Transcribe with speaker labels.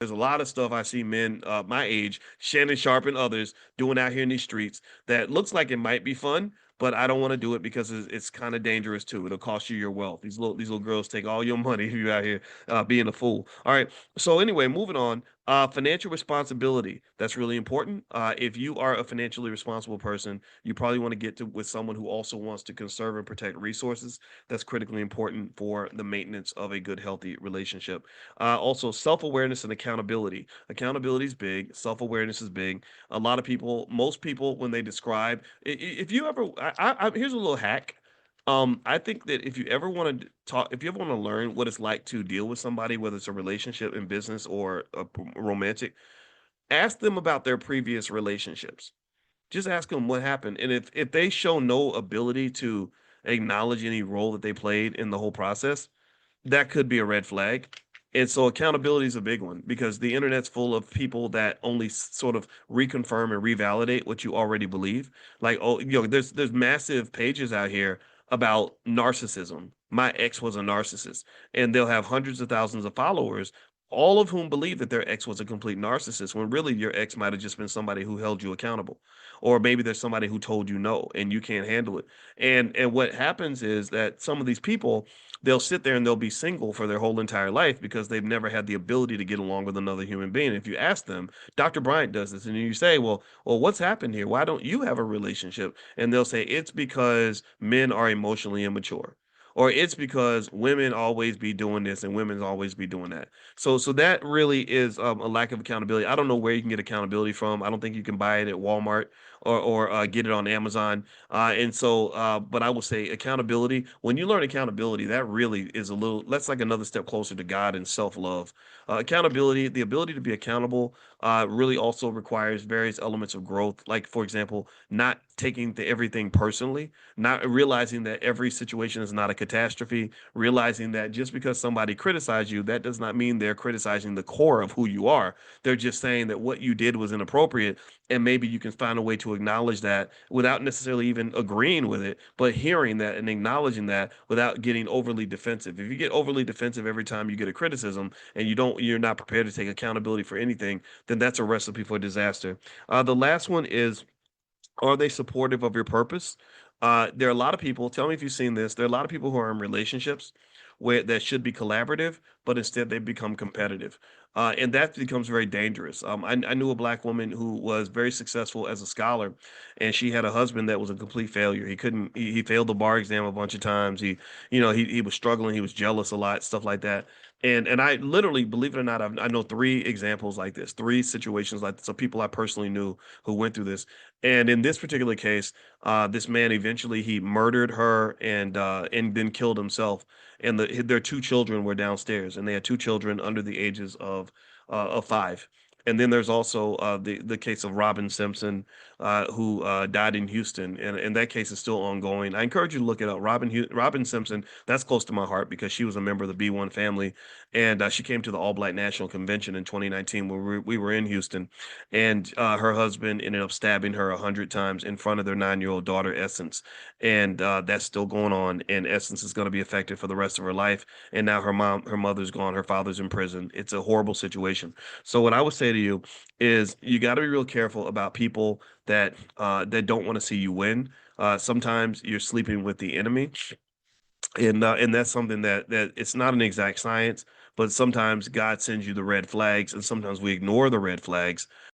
Speaker 1: There's a lot of stuff I see men my age, Shannon Sharp and others, doing out here in these streets that looks like it might be fun, but I don't want to do it because it's kind of dangerous too. It'll cost you your wealth. These little girls take all your money if you're out here being a fool. All right. So anyway, moving on. Financial responsibility. That's really important. If you are a financially responsible person, you probably want to get to with someone who also wants to conserve and protect resources. That's critically important for the maintenance of a good, healthy relationship. Also, self awareness and accountability. Accountability is big. Self awareness is big. A lot of people, most people, when they describe, if you ever, here's a little hack. I think that if you ever want to talk, if you ever want to learn what it's like to deal with somebody, whether it's a relationship in business or romantic, ask them about their previous relationships. Just ask them what happened, and if they show no ability to acknowledge any role that they played in the whole process, that could be a red flag. And so accountability is a big one because the internet's full of people that only sort of reconfirm and revalidate what you already believe. Like, oh, there's massive pages out here about narcissism. My ex was a narcissist, and they'll have hundreds of thousands of followers, all of whom believe that their ex was a complete narcissist, when really your ex might have just been somebody who held you accountable, or maybe there's somebody who told you no and you can't handle it. And what happens is that some of these people, they'll sit there and they'll be single for their whole entire life because they've never had the ability to get along with another human being. If you ask them, Dr. Bryant does this, and you say, well, what's happened here? Why don't you have a relationship? And they'll say it's because men are emotionally immature. Or it's because women always be doing this and women always be doing that. So that really is a lack of accountability. I don't know where you can get accountability from. I don't think you can buy it at Walmart or get it on Amazon. But I will say accountability. When you learn accountability, that really is a little. That's like another step closer to God and self love. Accountability, the ability to be accountable, really also requires various elements of growth. Like, for example, not taking everything personally, not realizing that every situation is not a catastrophe, realizing that just because somebody criticizes you, that does not mean they're criticizing the core of who you are. They're just saying that what you did was inappropriate, and maybe you can find a way to acknowledge that without necessarily even agreeing with it, but hearing that and acknowledging that without getting overly defensive. If you get overly defensive every time you get a criticism and you're not prepared to take accountability for anything, then that's a recipe for disaster. The last one is, are they supportive of your purpose? There are a lot of people. Tell me if you've seen this. There are a lot of people who are in relationships where that should be collaborative, but instead they become competitive, and that becomes very dangerous. I knew a black woman who was very successful as a scholar, and she had a husband that was a complete failure. He couldn't. He failed the bar exam a bunch of times. He was struggling. He was jealous a lot, stuff like that. And I literally, believe it or not, I know three examples like this, three situations like this, of people I personally knew who went through this. And in this particular case, this man eventually he murdered her and then killed himself. And their two children were downstairs, and they had two children under the ages of 5. And then there's also the case of Robin Simpson, who died in Houston, and that case is still ongoing. I encourage you to look it up. Robin Simpson, that's close to my heart because she was a member of the B1 family, and she came to the All Black National Convention in 2019 when we were in Houston, and her husband ended up stabbing her 100 times in front of their 9-year-old daughter Essence, and that's still going on. And Essence is going to be affected for the rest of her life. And now her mother's gone, her father's in prison. It's a horrible situation. So what I would say to you is you got to be real careful about people that don't want to see you win. Sometimes you're sleeping with the enemy, and that's something that it's not an exact science, but sometimes God sends you the red flags, and sometimes we ignore the red flags